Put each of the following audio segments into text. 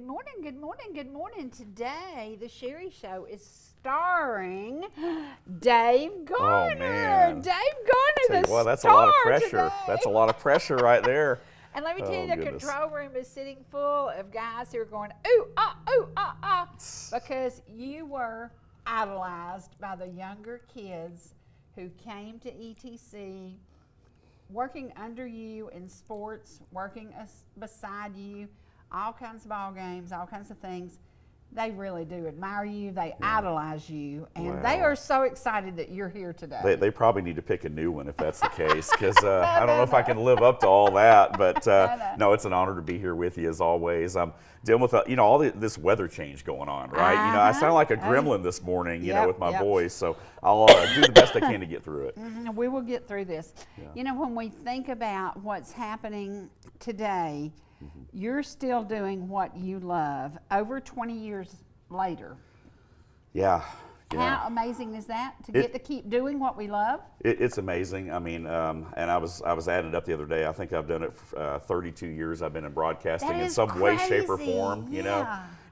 good morning, good morning, good morning. Today, the Cherie Show is starring Dave Garner. Oh, man. Dave Garner, the Well, that's a star lot of pressure. today. That's a lot of pressure right there. And let me tell you, Oh, the goodness. control room is sitting full of guys who are going, ooh, ah, because you were idolized by the younger kids who came to ETC, working under you in sports, working beside you, all kinds of ball games, all kinds of things. They really do admire you. They idolize you, and they Wow. are so excited that you're here today. They probably need to pick a new one if that's the case, because I don't know if I can live up to all that. But no, it's an honor to be here with you as always. I'm dealing with all this weather change going on, right? I sound like a gremlin this morning, with my voice. So I'll do the best I can to get through it. We will get through this. Yeah. When we think about what's happening today, you're still doing what you love over 20 years later. Yeah. How amazing is that to get to keep doing what we love? It's amazing. I mean, and I was adding up the other day. I think I've done it for 32 years. I've been in broadcasting in some way, shape, or form.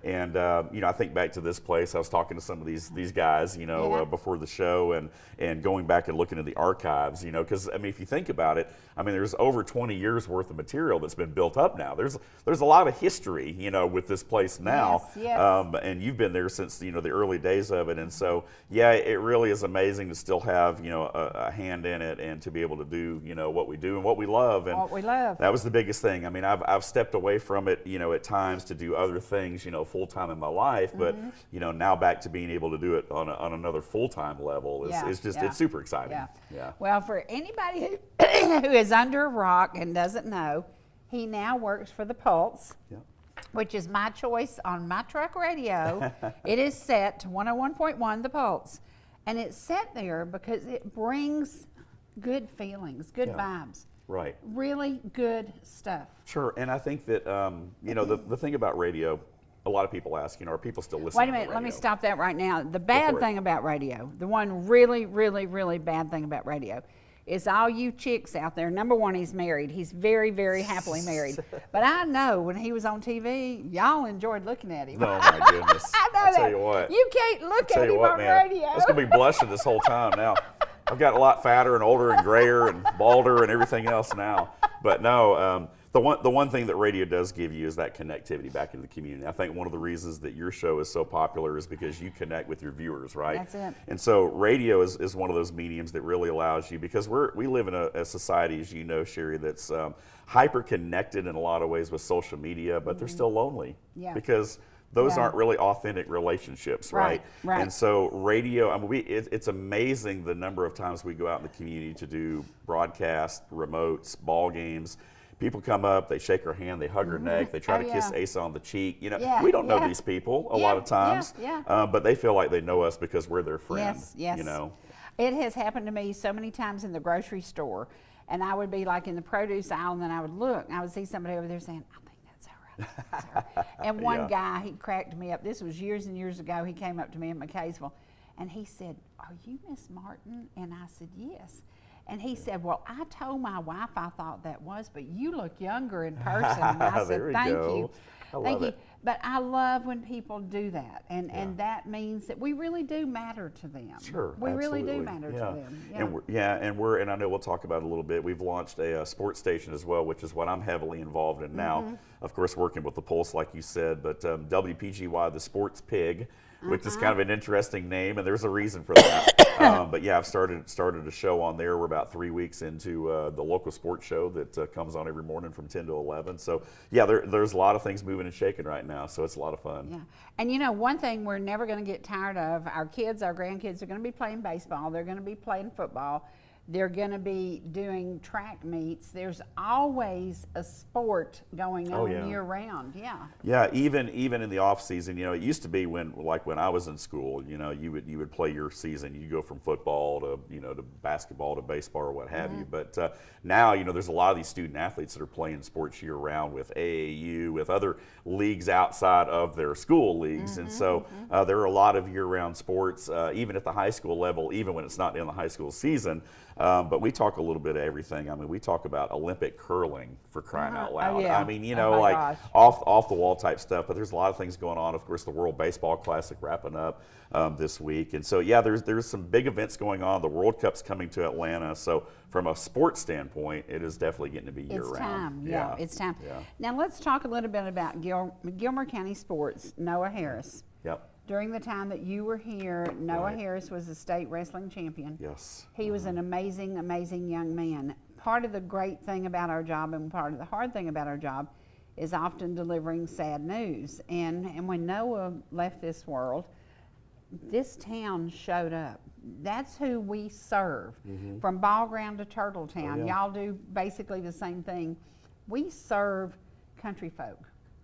And I think back to this place. I was talking to some of these guys, before the show, and going back and looking at the archives, because if you think about it, there's over 20 years worth of material that's been built up now. There's a lot of history, with this place now. Yes. And you've been there since the early days of it, and so it really is amazing to still have a hand in it and to be able to do what we do and what we love. And what we love. That was the biggest thing. I've stepped away from it, at times to do other things, full time in my life, but now back to being able to do it on another full time level is it's super exciting. Yeah. Well, for anybody who is under a rock and doesn't know, he now works for the Pulse. Yeah. Which is my choice on my truck radio. It is set to 101.1 The Pulse. And it's set there because it brings good feelings, good vibes. Right. Really good stuff. Sure. And I think that, the thing about radio, a lot of people ask, are people still listening? Wait a minute, let me stop that right now. The bad thing about radio, the one really, really, really bad thing about radio, is all you chicks out there. Number one, he's married. He's very, very happily married. But I know when he was on TV, y'all enjoyed looking at him. Oh, my goodness. I know I'll that. tell you what. You can't look at him on radio. I was going to be blushing this whole time now. I've got a lot fatter and older and grayer and balder and everything else now. But no, the one thing that radio does give you is that connectivity back into the community. I think one of the reasons that your show is so popular is because you connect with your viewers, right? That's it. And so radio is one of those mediums that really allows you, because we live in a society, as you know, Cherie, that's hyper connected in a lot of ways with social media, but they're still lonely. Yeah. Because those aren't really authentic relationships, right? Right. And so radio, it's amazing the number of times we go out in the community to do broadcast, remotes, ball games. People come up, they shake her hand, they hug her neck, they try to kiss Asa on the cheek. We don't know these people a lot of times, but they feel like they know us because we're their friend. Yes. It has happened to me so many times in the grocery store, and I would be like in the produce aisle, and then I would look, and I would see somebody over there saying, I think that's her. That's her. And one guy, he cracked me up. This was years and years ago. He came up to me in McKaysville, and he said, are you Miss Martin? And I said, yes. And he said, well, I told my wife I thought that was, but you look younger in person. And I said, thank you. Thank you. But I love when people do that. And that means that we really do matter to them. Sure. We really absolutely. do matter to them. And I know we'll talk about it a little bit. We've launched a sports station as well, which is what I'm heavily involved in now. Of course, working with the Pulse, like you said, but WPGY, the Sports Pig, which is kind of an interesting name, and there's a reason for that. But I've started a show on there. We're about 3 weeks into the local sports show that comes on every morning from 10 to 11. So there's a lot of things moving and shaking right now, so it's a lot of fun. Yeah, and one thing we're never going to get tired of, our kids, our grandkids are going to be playing baseball, they're going to be playing football, they're going to be doing track meets. There's always a sport going on year round. Yeah, even in the off season, it used to be when I was in school, you would play your season, you go from football to to basketball to baseball or what have you. But now there's a lot of these student athletes that are playing sports year round with AAU, with other leagues outside of their school leagues, and so there are a lot of year round sports, even at the high school level, even when it's not in the high school season. But we talk a little bit of everything. I mean, we talk about Olympic curling, for crying out loud. Oh, yeah. I mean, you Oh, know, my like gosh. off the wall type stuff. But there's a lot of things going on. Of course, the World Baseball Classic wrapping up this week, and so yeah, there's some big events going on. The World Cup's coming to Atlanta, so from a sports standpoint, it is definitely getting to be year round. It's time, yeah, it's time. Yeah. Now let's talk a little bit about Gilmer County sports. Noah Harris. Yep. During the time that you were here, Noah Right. Harris was a state wrestling champion. Yes. He was an amazing, amazing young man. Part of the great thing about our job and part of the hard thing about our job is often delivering sad news. And when Noah left this world, this town showed up. That's who we serve. From Ball Ground to Turtle Town, yeah. y'all do basically the same thing. We serve country folk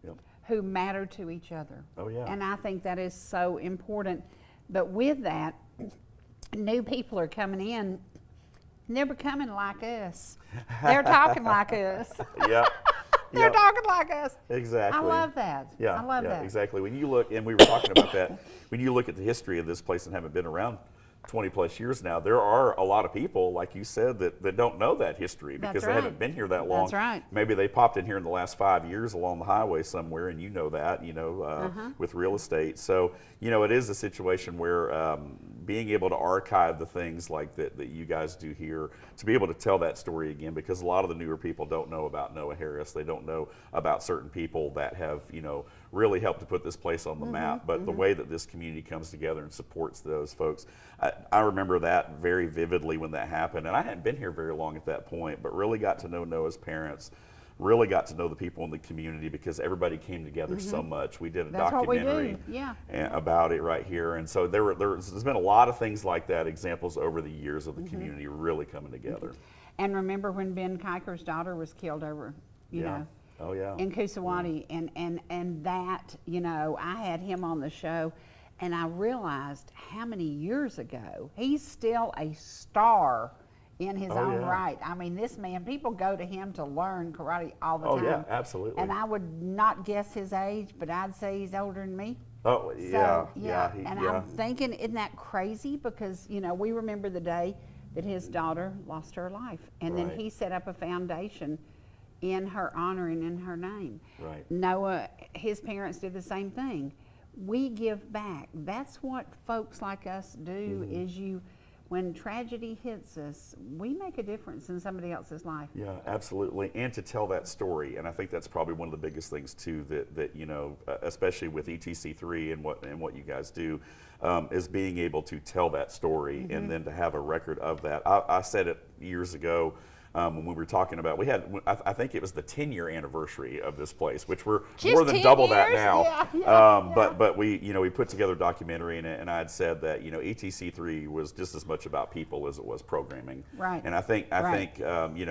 Yep. who matter to each other. Oh, yeah. And I think that is so important. But with that, new people are coming in, and they're becoming like us. They're talking like us. Yeah. They're Yep. talking like us. Exactly. I love that. Yeah, I love yeah, that. exactly. When you look, and we were talking about that, when you look at the history of this place and haven't been around 20 plus years now, there are a lot of people, like you said, that don't know that history because That's they right. haven't been here that long. That's right. Maybe they popped in here in the last 5 years along the highway somewhere, and you know that, with real estate. So, it is a situation where being able to archive the things like that you guys do here, to be able to tell that story again, because a lot of the newer people don't know about Noah Harris. They don't know about certain people that have, really helped to put this place on the map. But the way that this community comes together and supports those folks, I remember that very vividly when that happened. And I hadn't been here very long at that point, but really got to know Noah's parents, really got to know the people in the community because everybody came together so much. We did a That's what we documentary do, yeah. about it right here. And so there's been a lot of things like that, examples over the years of the community really coming together. And remember when Ben Kiker's daughter was killed over, you Yeah. know, Oh, yeah. in Kusawati, and that, I had him on the show, and I realized how many years ago he's still a star in his own yeah. right. I mean, this man, people go to him to learn karate all the Oh, time. yeah, absolutely. And I would not guess his age, but I'd say he's older than me. Oh, yeah, So, yeah. And I'm thinking, isn't that crazy? Because, we remember the day that his daughter lost her life. And then Right. he set up a foundation in her honor and in her name. Right. Noah, his parents did the same thing. We give back. That's what folks like us do, is when tragedy hits us, we make a difference in somebody else's life. Yeah, absolutely. And to tell that story. And I think that's probably one of the biggest things too that especially with ETC3 and what you guys do, is being able to tell that story and then to have a record of that. I said it years ago, when we were talking about, I think it was the 10-year anniversary of this place, which we're Just more than 10 double that years? now. Yeah. But we put together a documentary, and I had said that ETC3 was just as much about people as it was programming. Right. And I think Right.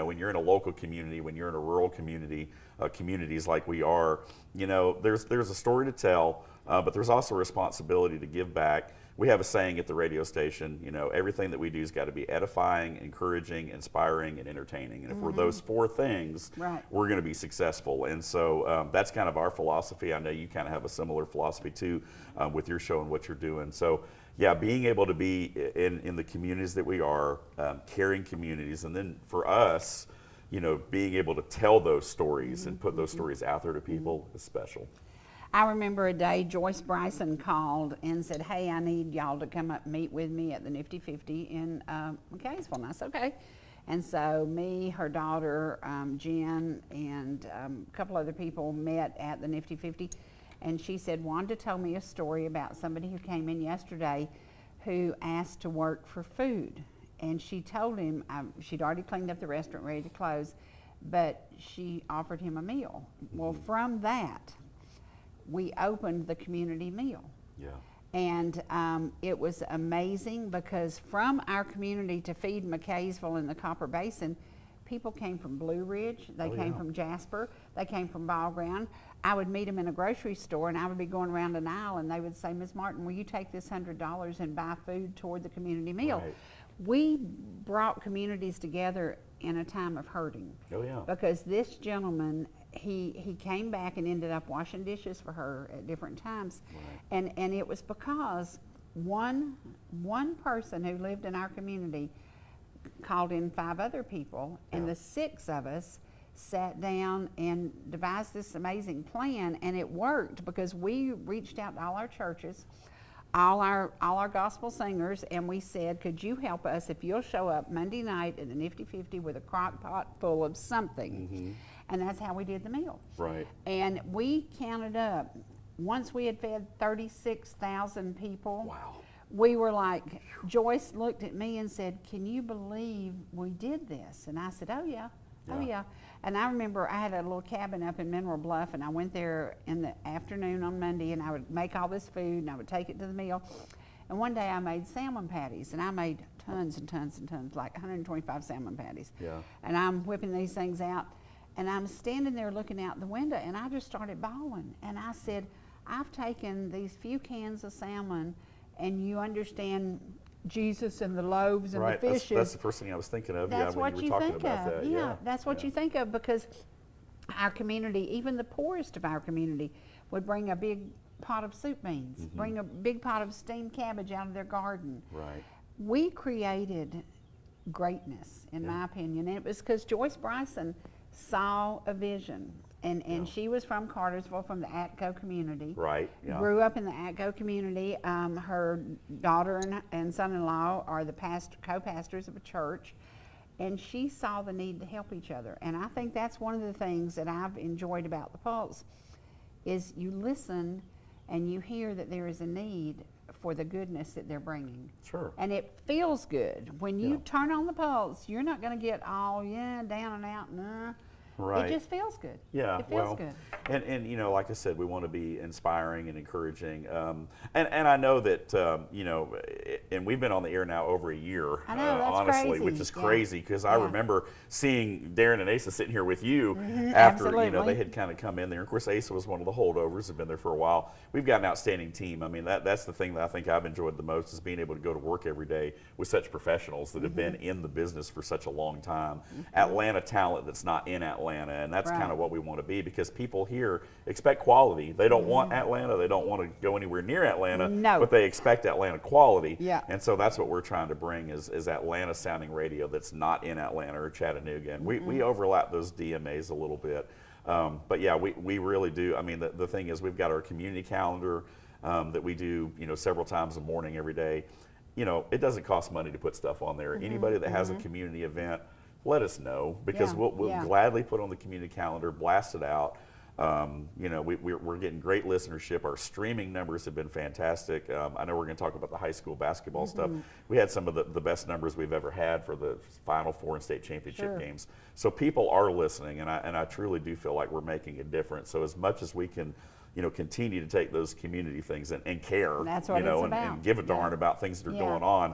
when you're in a local community, when you're in a rural community, communities like we are, there's a story to tell, but there's also a responsibility to give back. We have a saying at the radio station, everything that we do has got to be edifying, encouraging, inspiring, and entertaining. And if we're those four things, Right. we're going to be successful. And so that's kind of our philosophy. I know you kind of have a similar philosophy too, with your show and what you're doing. So yeah, being able to be in the communities that we are, caring communities, and then for us, being able to tell those stories and put those stories out there to people is special. I remember a day Joyce Bryson called and said, hey, I need y'all to come up and meet with me at the Nifty 50 in McKaysville. And I said, okay. And so me, her daughter, Jen, and a couple other people met at the Nifty 50. And she said, Wanda told me a story about somebody who came in yesterday who asked to work for food. And she told him, she'd already cleaned up the restaurant, ready to close, but she offered him a meal. Well, from that, we opened the community meal. Yeah. And it was amazing because from our community to feed McKaysville and the Copper Basin, people came from Blue Ridge, they came from Jasper, they came from Ball Ground. I would meet them in a grocery store and I would be going around an aisle and they would say, Ms. Martin, will you take this $100 and buy food toward the community meal? Right. We brought communities together in a time of hurting. Oh, yeah. Because this gentleman, he came back and ended up washing dishes for her at different times. Right. And it was because one person who lived in our community called in 5 other people, and the 6 of us sat down and devised this amazing plan, and it worked because we reached out to all our churches, all our gospel singers, and we said, could you help us if you'll show up Monday night at the Nifty 50 with a crock pot full of something? And that's how we did the meal. Right. And we counted up, once we had fed 36,000 people. Wow. We were like, Joyce looked at me and said, can you believe we did this? And I said, oh yeah. Oh yeah. And I remember I had a little cabin up in Mineral Bluff, and I went there in the afternoon on Monday, and I would make all this food and I would take it to the meal. And one day I made salmon patties, and I made tons and tons and tons, like 125 salmon patties. Yeah. And I'm whipping these things out, and I'm standing there looking out the window, and I just started bawling. And I said, I've taken these few cans of salmon, and you understand Jesus and the loaves and the fishes. That's the first thing I was thinking of. That's when what you were you talking think about of. that. Yeah, that's what you think of, because our community, even the poorest of our community, would bring a big pot of soup beans, bring a big pot of steamed cabbage out of their garden. Right. We created greatness, in my opinion, and it was because Joyce Bryson saw a vision. And she was from Cartersville, from the Atco community. Right. Yeah. Grew up in the Atco community. Her daughter and son-in-law are the co-pastors of a church, and she saw the need to help each other. And I think that's one of the things that I've enjoyed about the Pulse, is you listen and you hear that there is a need for the goodness that they're bringing. Sure. And it feels good when you turn on the Pulse. You're not going to get all down and out. Right. It just feels good. Yeah, it feels good. And you know, like I said, we want to be inspiring and encouraging. And I know that and we've been on the air now over a year. I know, that's honestly, crazy. which is crazy, because I remember seeing Darren and Asa sitting here with you after absolutely. they had kind of come in there. Of course, Asa was one of the holdovers, had been there for a while. We've got an outstanding team. I mean, that's the thing that I think I've enjoyed the most, is being able to go to work every day with such professionals that have been in the business for such a long time. Atlanta talent that's not in Atlanta, and that's kind of what we want to be, because people here expect quality. They don't want Atlanta. They don't want to go anywhere near Atlanta, but they expect Atlanta quality. Yeah. And so that's what we're trying to bring is Atlanta sounding radio that's not in Atlanta or Chattanooga. And we overlap those DMAs a little bit. But yeah, we really do. I mean, the thing is, we've got our community calendar that we do, several times a morning every day. It doesn't cost money to put stuff on there. Anybody that has a community event, let us know, because we'll gladly put on the community calendar, blast it out. We're getting great listenership. Our streaming numbers have been fantastic. I know we're going to talk about the high school basketball stuff. We had some of the best numbers we've ever had for the Final Four and state championship games. So people are listening, and I truly do feel like we're making a difference. So as much as we can, continue to take those community things and care, that's what it's about. And give a darn about things that are going on.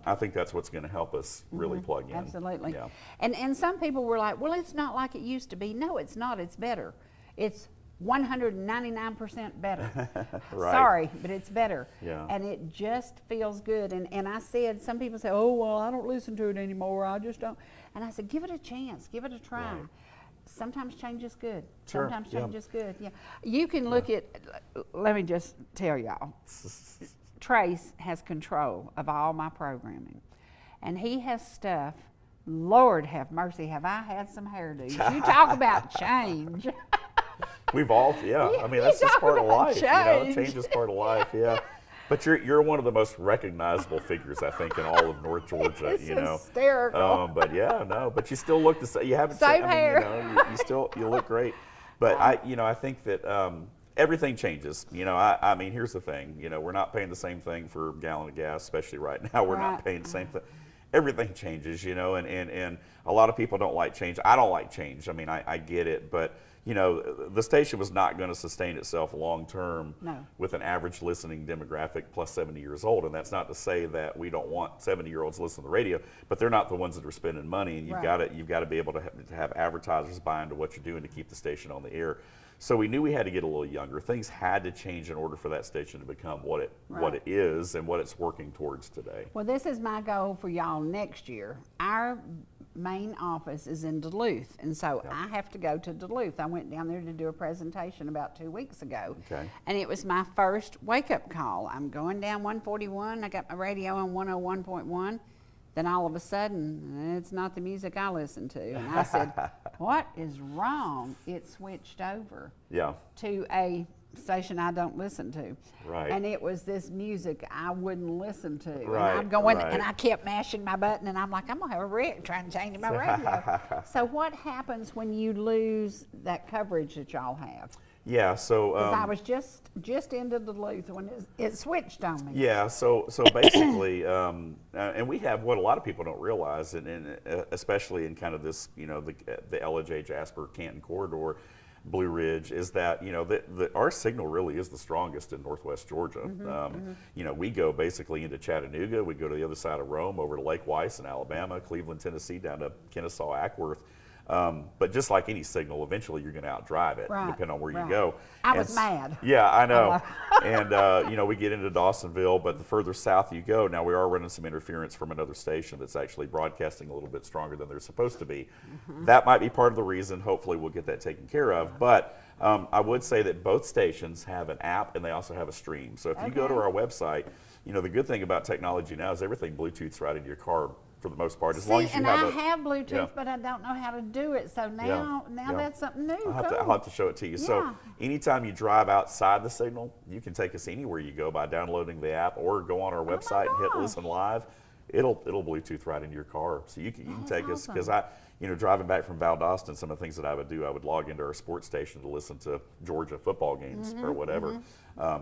I think that's what's going to help us really plug in. Absolutely. Yeah. And some people were like, well, it's not like it used to be. No, it's not. It's better. It's 199% better. Right. Sorry, but it's better. Yeah. And it just feels good. And I said, some people say, oh, well, I don't listen to it anymore. I just don't. And I said, give it a chance. Give it a try. Right. Sometimes change is good. Sure. Sometimes change is good. Yeah. You can look at, let me just tell y'all, Trace has control of all my programming. And he has stuff, Lord have mercy, have I had some hairdos. You talk about change. We've all, I mean, that's just part of life. Change is part of life, But you're one of the most recognizable figures, I think, in all of North Georgia. It's hysterical. But you still look the same. You haven't same hair. You look great. But I think that everything changes. I mean, here's the thing. We're not paying the same thing for a gallon of gas, especially right now. We're not paying the same thing. Everything changes, and a lot of people don't like change. I don't like change. I mean, I get it, but the station was not going to sustain itself long term with an average listening demographic plus 70 years old. And that's not to say that we don't want 70-year-olds listening to the radio, but they're not the ones that are spending money. And you've got to be able to have advertisers buy into what you're doing to keep the station on the air. So we knew we had to get a little younger. Things had to change in order for that station to become what it is and what it's working towards today. Well, this is my goal for y'all next year. Our main office is in Duluth, and so I have to go to Duluth. I went down there to do a presentation about 2 weeks ago, and it was my first wake-up call. I'm going down 141. I got my radio on 101.1. then all of a sudden, it's not the music I listen to. And I said, what is wrong? It switched over to a station I don't listen to. Right. And it was this music I wouldn't listen to. Right. And I'm going, and I kept mashing my button, and I'm like, I'm going to have a wreck trying to change my radio. So what happens when you lose that coverage that y'all have? Yeah, so I was just into Duluth when it switched on me. Yeah, so basically, and we have what a lot of people don't realize, and especially in kind of this, the Ellijay, Jasper, Canton corridor, Blue Ridge, is that our signal really is the strongest in Northwest Georgia. We go basically into Chattanooga, we go to the other side of Rome, over to Lake Weiss in Alabama, Cleveland, Tennessee, down to Kennesaw, Ackworth. But just like any signal, eventually you're going to outdrive it, depending on where you go. I was mad. Yeah, I know. And, we get into Dawsonville, but the further south you go, now we are running some interference from another station that's actually broadcasting a little bit stronger than they're supposed to be. That might be part of the reason. Hopefully we'll get that taken care of. But I would say that both stations have an app and they also have a stream. So if you go to our website, the good thing about technology now is everything Bluetooth's right into your car for the most part, as long as you have I have Bluetooth, but I don't know how to do it. So now that's something new. I'll have to show it to you. So anytime you drive outside the signal, you can take us anywhere you go by downloading the app or go on our website and hit listen live. It'll Bluetooth right into your car, so you can take us, because driving back from Valdosta, some of the things that I would do, I would log into our sports station to listen to Georgia football games or whatever,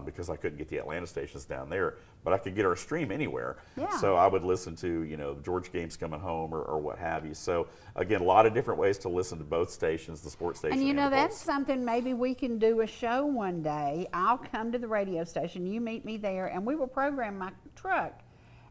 because I couldn't get the Atlanta stations down there, but I could get our stream anywhere. So I would listen to, the Georgia games coming home or what have you. So again, a lot of different ways to listen to both stations, the sports station. And that's something maybe we can do a show one day. I'll come to the radio station, you meet me there, and we will program my truck.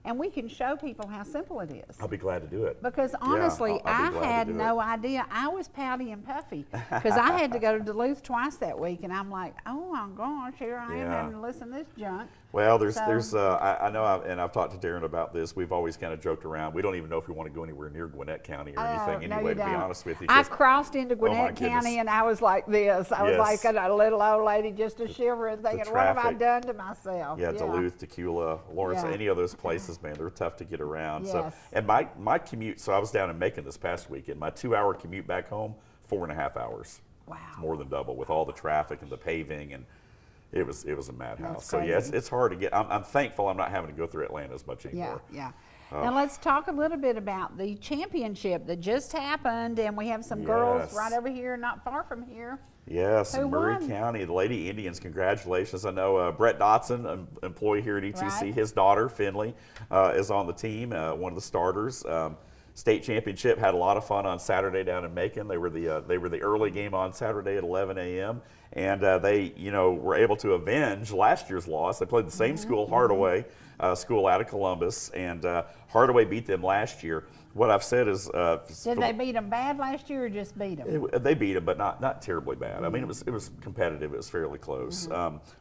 And we can show people how simple it is. I'll be glad to do it. Because honestly, I had no idea. I was pouty and puffy because I had to go to Duluth twice that week, and I'm like, oh my gosh, here I am having to listen to this junk. Well, I know, and I've talked to Darren about this. We've always kind of joked around. We don't even know if we want to go anywhere near Gwinnett County or anything anyway, to be honest with you. I crossed into Gwinnett County, and I was like this. I was like a little old lady just a shivering, thinking, what have I done to myself? Yeah, Duluth, Tequila, Lawrence, any of those places, man, they're tough to get around. So, and my commute, so I was down in Macon this past weekend. My 2-hour commute back home, 4.5 hours. Wow. It's more than double with all the traffic and the paving, and it was a madhouse. So it's hard to get. I'm thankful I'm not having to go through Atlanta as much anymore. Now let's talk a little bit about the championship that just happened, and we have some girls right over here, not far from here. Yes, in Murray County, the Lady Indians, congratulations. I know Brett Dotson, an employee here at ETC, his daughter, Finley, is on the team, one of the starters. State championship, had a lot of fun on Saturday down in Macon. They were the early game on Saturday at 11 a.m. And they were able to avenge last year's loss. They played the same school, Hardaway, school out of Columbus, and Hardaway beat them last year. What I've said is, did they beat them bad last year or just beat them? They beat them, but not terribly bad. I mean, it was competitive. It was fairly close.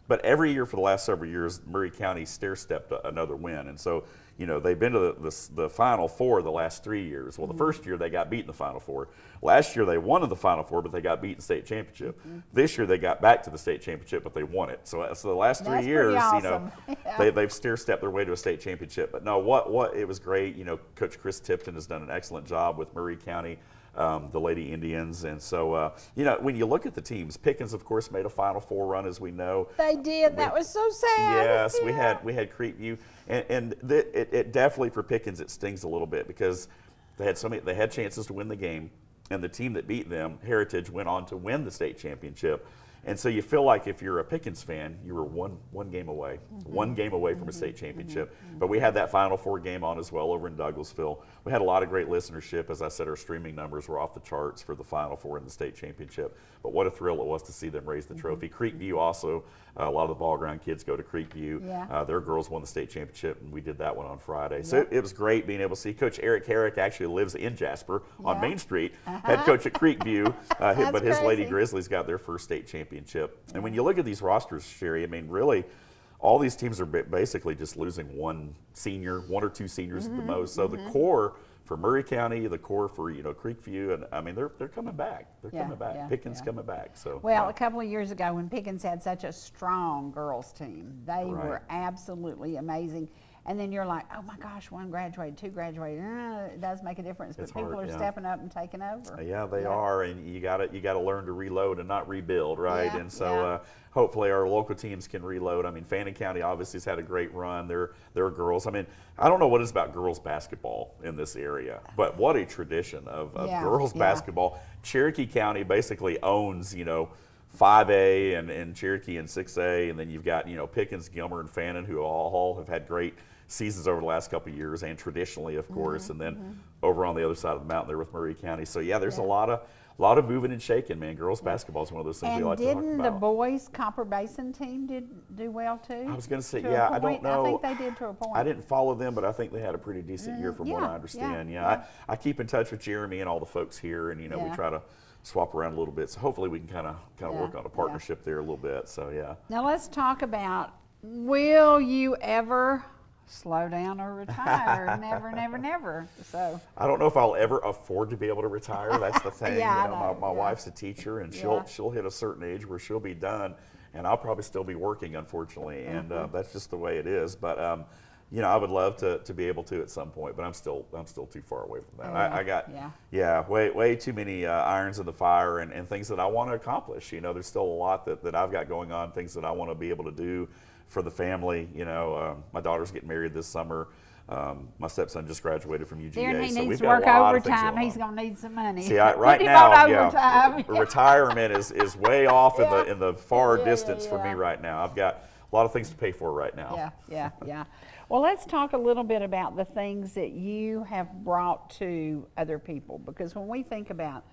But every year for the last several years, Murray County stair-stepped another win, and so they've been to the Final Four the last 3 years. Well, the first year they got beat in the Final Four. Last year they won in the Final Four, but they got beat in the state championship. This year they got back to the state championship, but they won it. So the last 3 years, awesome. they've stair-stepped their way to a state championship. But no, what it was great. Coach Chris Tipton has done an excellent job with Murray County, the Lady Indians, and so when you look at the teams, Pickens, of course, made a Final Four run, as we know. They did. That was so sad. Yes, we had Creekview, and it definitely for Pickens it stings a little bit because they had chances to win the game, and the team that beat them, Heritage, went on to win the state championship. And so you feel like if you're a Pickens fan, you were one game away, one game away from a state championship. But we had that Final Four game on as well over in Douglasville. We had a lot of great listenership. As I said, our streaming numbers were off the charts for the Final Four in the state championship. But what a thrill it was to see them raise the trophy. Creekview also, a lot of the ball ground kids go to Creekview. Their girls won the state championship, and we did that one on Friday. So it was great being able to see. Coach Eric Herrick actually lives in Jasper on Main Street, head coach at Creekview, but his Lady Grizzlies got their first state championship. And when you look at these rosters, Cherie, I mean, really, all these teams are basically just losing one or two seniors at the most. So the core for Murray County, the core for Creekview, and I mean they're coming back. They're coming back. Pickens coming back. So a couple of years ago when Pickens had such a strong girls team, they were absolutely amazing. And then you're like, oh my gosh, 1 graduated, 2 graduated. It does make a difference, but It's people hard, are yeah. stepping up and taking over. Yeah, they are, and you gotta learn to reload and not rebuild, right? Yeah, And so yeah. hopefully our local teams can reload. I mean, Fannin County obviously has had a great run. There are girls. I mean, I don't know what it is about girls basketball in this area, but what a tradition of Yeah, girls yeah. basketball. Cherokee County basically owns, 5A and Cherokee and 6A, and then you've got, Pickens, Gilmer, and Fannin, who all have had great seasons over the last couple of years, and traditionally, of course, and then over on the other side of the mountain there with Murray County. So yeah, there's a lot of moving and shaking, man. Girls basketball is one of those things we And like to talk didn't the about. boys Copper Basin team do well too? I was going to say, To a yeah, I point? don't know. I think they did to a point. I didn't follow them, but I think they had a pretty decent year from what yeah, I understand. yeah, Yeah, I keep in touch with Jeremy and all the folks here, and we Yeah. try to swap around a little bit. So hopefully we can kind of Yeah, work on a partnership there a little bit. So yeah. Now let's talk about, will you ever slow down or retire? Never, never, never. So I don't know if I'll ever afford to be able to retire. That's the thing. Yeah, I my know, yeah. wife's a teacher, and she'll hit a certain age where she'll be done, and I'll probably still be working, unfortunately, and that's just the way it is. But I would love to be able to at some point, but I'm still too far away from that. I got way too many irons in the fire and things that I want to accomplish. There's still a lot that I've got going on, things that I want to be able to do for the family. My daughter's getting married this summer. My stepson just graduated from UGA. Darren, he so needs we've to got work a lot of things overtime. going He's on. going to need some money. See, right Put him now, on overtime. retirement is way off Yeah. in the far Yeah, distance for me yeah. right now. I've got a lot of things to pay for right now. Yeah. Well, let's talk a little bit about the things that you have brought to other people, because when we think about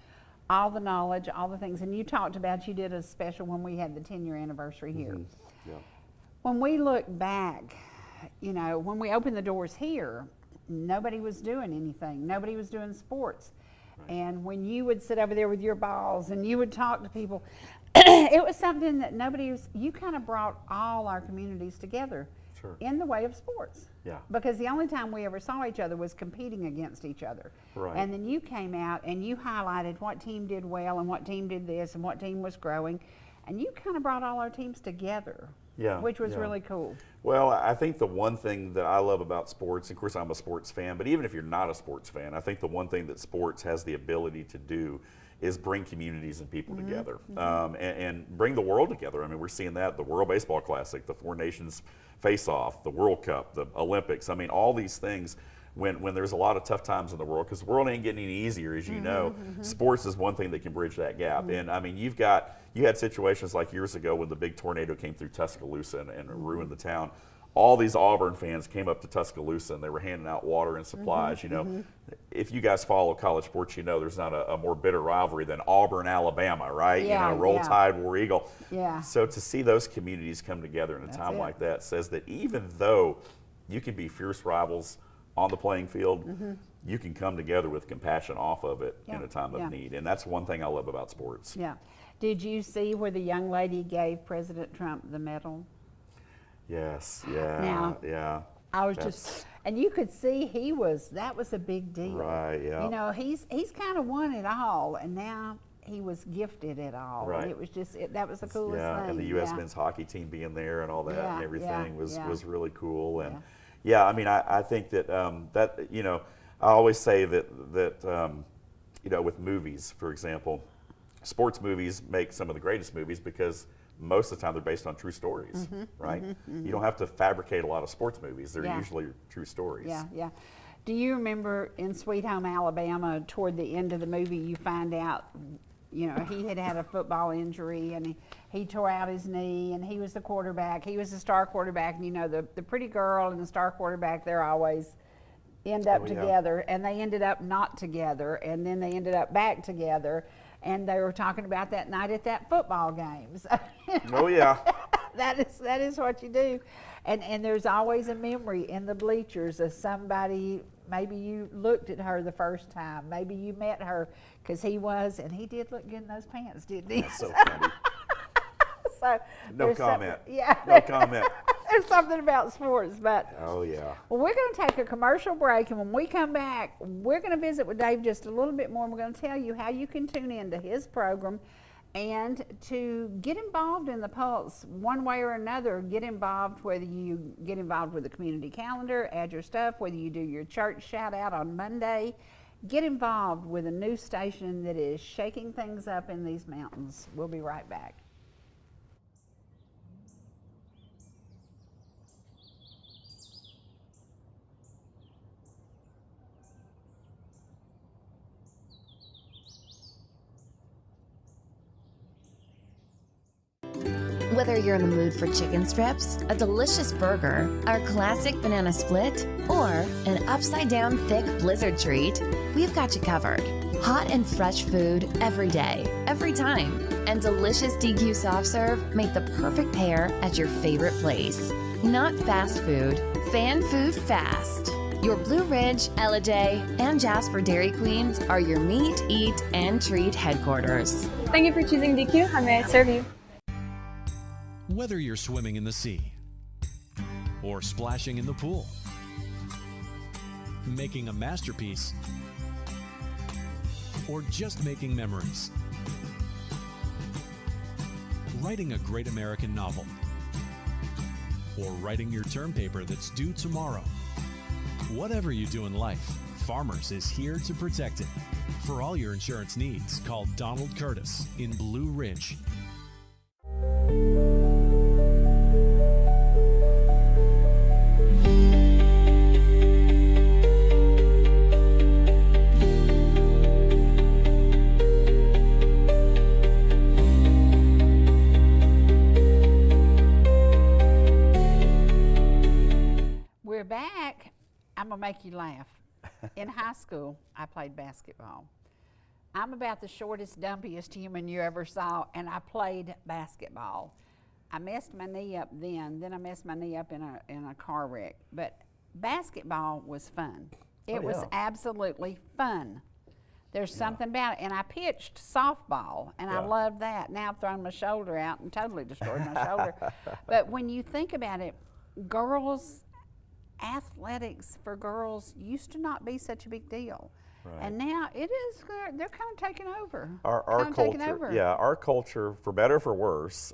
all the knowledge, all the things, and you talked about, you did a special when we had the 10-year anniversary here. Yeah. When we look back, when we opened the doors here, nobody was doing anything. Nobody was doing sports. Right. And when you would sit over there with your balls and you would talk to people, it was something that you kind of brought all our communities together. Sure. In the way of sports. Yeah. Because the only time we ever saw each other was competing against each other. Right. And then you came out and you highlighted what team did well and what team did this and what team was growing. And you kind of brought all our teams together. Yeah, Which was yeah. really cool. Well, I think the one thing that I love about sports, of course I'm a sports fan, but even if you're not a sports fan, I think the one thing that sports has the ability to do is bring communities and people together, and bring the world together. I mean, we're seeing that, the World Baseball Classic, the Four Nations Face-Off, the World Cup, the Olympics. I mean, all these things, when there's a lot of tough times in the world, because the world ain't getting any easier, as you know, sports is one thing that can bridge that gap. And I mean, you had situations like years ago when the big tornado came through Tuscaloosa and ruined the town. All these Auburn fans came up to Tuscaloosa and they were handing out water and supplies. If you guys follow college sports, there's not a more bitter rivalry than Auburn, Alabama, right? Yeah, Roll yeah. Tide, War Eagle. Yeah. So to see those communities come together in a time like that says that even though you can be fierce rivals on the playing field, you can come together with compassion off of it in a time of need. And that's one thing I love about sports. Yeah. Did you see where the young lady gave President Trump the medal? Yes, yeah, Now, yeah. I was and you could see that was a big deal. Right, yeah. He's kind of won it all, and now he was gifted it all. Right. And it was that was the coolest thing. And the U.S. men's hockey team being there and all that and everything was really cool. And I mean, I think that I always say that with movies, for example, sports movies make some of the greatest movies because most of the time they're based on true stories, right? You don't have to fabricate a lot of sports movies. They're usually true stories. Yeah. Do you remember in Sweet Home Alabama, toward the end of the movie, you find out, he had a football injury and he tore out his knee, and he was the quarterback. He was the star quarterback. And the pretty girl and the star quarterback, they're always end up together, and they ended up not together, and then they ended up back together. And they were talking about that night at that football game. So, Oh yeah. that is what you do. And there's always a memory in the bleachers of somebody, maybe you looked at her the first time, maybe you met her, because he did look good in those pants, didn't he? That's so funny. So No comment. Yeah. No comment. There's something about sports, but Oh yeah. well, we're going to take a commercial break, and when we come back, we're going to visit with Dave just a little bit more, and we're going to tell you how you can tune in to his program and to get involved in the Pulse one way or another. Get involved, whether you get involved with the community calendar, add your stuff, whether you do your church shout out on Monday. Get involved with a new station that is shaking things up in these mountains. We'll be right back. Whether you're in the mood for chicken strips, a delicious burger, our classic banana split, or an upside-down thick blizzard treat, we've got you covered. Hot and fresh food every day, every time, and delicious DQ soft serve make the perfect pair at your favorite place. Not fast food, fan food fast. Your Blue Ridge, Ellijay, and Jasper Dairy Queens are your meet, eat, and treat headquarters. Thank you for choosing DQ. How may I serve you? Whether you're swimming in the sea or splashing in the pool, making a masterpiece, or just making memories, writing a great American novel, or writing your term paper that's due tomorrow. Whatever you do in life, Farmers is here to protect it. For all your insurance needs, call Donald Curtis in Blue Ridge. We're back. I'm going to make you laugh. In high school, I played basketball. I'm about the shortest, dumpiest human you ever saw, and I played basketball. I messed my knee up then I messed my knee up in a car wreck. But basketball was fun. It was absolutely fun. There's something about it. And I pitched softball, and I loved that. Now I've thrown my shoulder out and totally destroyed my shoulder. But when you think about it, athletics for girls used to not be such a big deal. Right. And now it is, they're kind of taking over. Our culture, for better or for worse,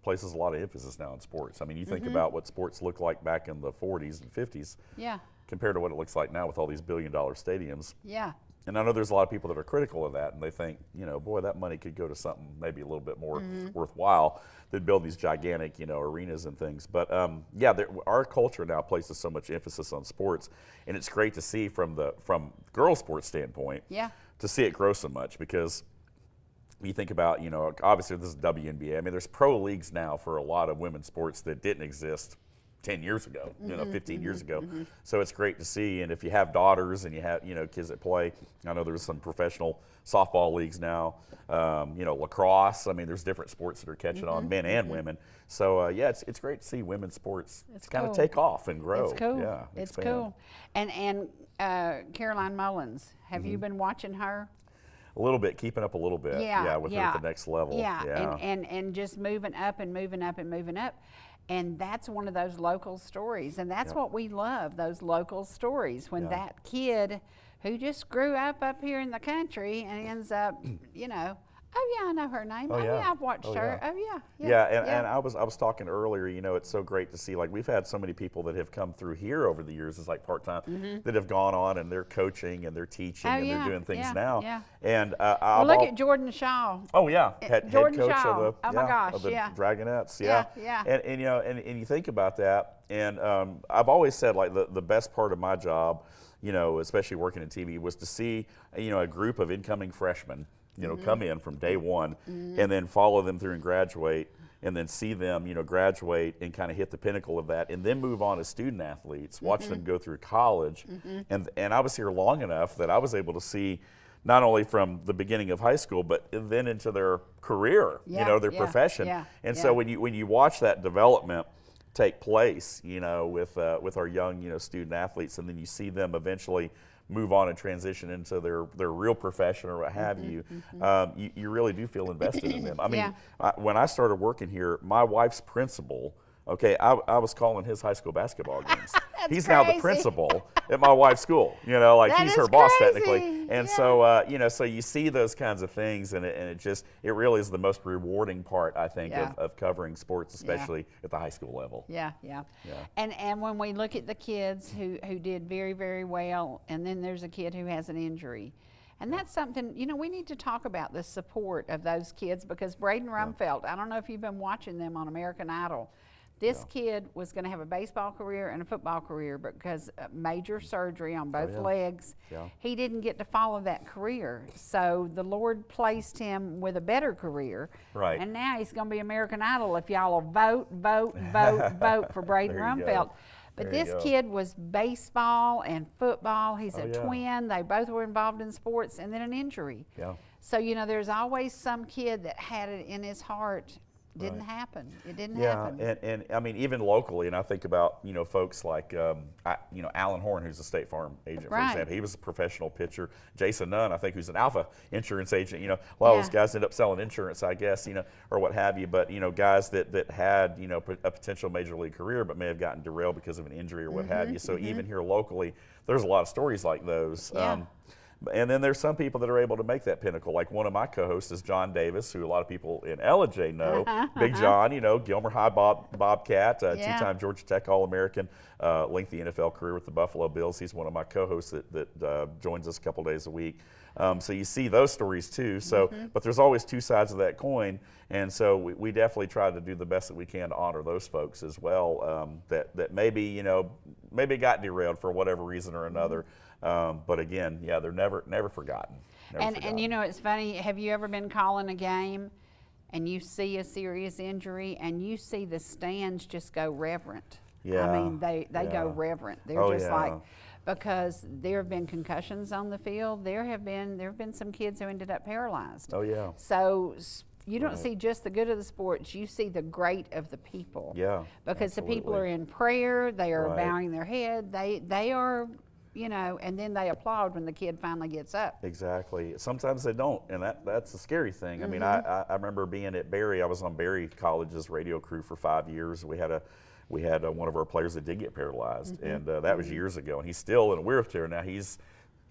places a lot of emphasis now on sports. I mean, you think about what sports looked like back in the 40s and 50s compared to what it looks like now with all these billion-dollar stadiums. Yeah. And I know there's a lot of people that are critical of that, and they think, you know, boy, that money could go to something maybe a little bit more worthwhile than build these gigantic, you know, arenas and things. But our culture now places so much emphasis on sports, and it's great to see from girls' sports standpoint to see it grow so much, because you think about, you know, obviously this is WNBA. I mean, there's pro leagues now for a lot of women's sports that didn't exist 10 years ago, 15 years ago. So it's great to see. And if you have daughters and you have, you know, kids that play, I know there's some professional softball leagues now, you know, lacrosse. I mean, there's different sports that are catching on, men and women. So it's great to see women's sports kind of take off and grow. It's cool. Yeah, it's cool. And Caroline Mullins, have you been watching her? A little bit, keeping up a little bit. With her at the next level. And just moving up and moving up and moving up. And that's one of those local stories. And that's what we love, those local stories. When that kid who just grew up here in the country and ends up, you know, oh yeah, I know her name. I've watched her. And I was talking earlier, you know, it's so great to see, like, we've had so many people that have come through here over the years as like part-time that have gone on and they're coaching and they're teaching and they're doing things now. Yeah. And look at Jordan Shaw. Oh yeah, head coach Shaw. of the Dragonettes. And you know, and you think about that, and I've always said, like, the best part of my job, you know, especially working in TV, was to see, you know, a group of incoming freshmen, you know, come in from day one and then follow them through and graduate, and then see them, you know, graduate and kind of hit the pinnacle of that, and then move on as student athletes, watch them go through college. And I was here long enough that I was able to see not only from the beginning of high school, but then into their career, you know, their profession. So when you watch that development take place, you know, with our young, you know, student athletes, and then you see them eventually move on and transition into their real profession or what have you, you really do feel invested in them. I mean, when I started working here, my wife's principal Okay, I was calling his high school basketball games. He's crazy. now the principal at my wife's school. You know, like That he's is her boss crazy. technically. And so, you know, so you see those kinds of things, and it really is the most rewarding part, I think, Yeah. of covering sports, especially at the high school level. Yeah. And when we look at the kids who did very, very well, and then there's a kid who has an injury. And that's something, you know, we need to talk about the support of those kids, because Braden Rumfeld, I don't know if you've been watching them on American Idol. This kid was going to have a baseball career and a football career, but because of major surgery on both legs, he didn't get to follow that career. So the Lord placed him with a better career. Right. And now he's going to be American Idol if y'all will vote for Braden There you go. Rumfeld. But There you this go. kid was baseball and football. He's a yeah. twin. They both were involved in sports, and then an injury. Yeah. So, you know, there's always some kid that had it in his heart. Didn't happen. It didn't happen. And I mean, even locally, and I think about, you know, folks like, you know, Alan Horn, who's a State Farm agent, for Right. example. He was a professional pitcher. Jason Nunn, I think, who's an Alpha insurance agent. You know, a lot of those guys end up selling insurance, I guess, you know, or what have you. But, you know, guys that had, you know, a potential major league career but may have gotten derailed because of an injury or what have you. So even here locally, there's a lot of stories like those. Yeah. And then there's some people that are able to make that pinnacle. Like one of my co-hosts is John Davis, who a lot of people in Ellijay know. Big John, you know, Gilmer High Bobcat, two-time Georgia Tech All-American, lengthy NFL career with the Buffalo Bills. He's one of my co-hosts that joins us a couple days a week. So you see those stories too. So, but there's always two sides of that coin, and so we definitely try to do the best that we can to honor those folks as well. That maybe, you know, maybe got derailed for whatever reason or another. But again, yeah, they're never forgotten. And you know, it's funny. Have you ever been calling a game and you see a serious injury and you see the stands just go reverent? Yeah. I mean, they go reverent. They're just yeah. like, because there have been concussions on the field. There have been some kids who ended up paralyzed. Oh yeah. So you don't see just the good of the sports, you see the great of the people. Yeah. Because the people absolutely. are in prayer, they are Right. bowing their head, they are, you know, and then they applaud when the kid finally gets up. Exactly. Sometimes they don't, and that's the scary thing. I mean, I remember being at Barry. I was on Barry College's radio crew for 5 years. We had one of our players that did get paralyzed, and that was years ago. And he's still in a wheelchair now. He's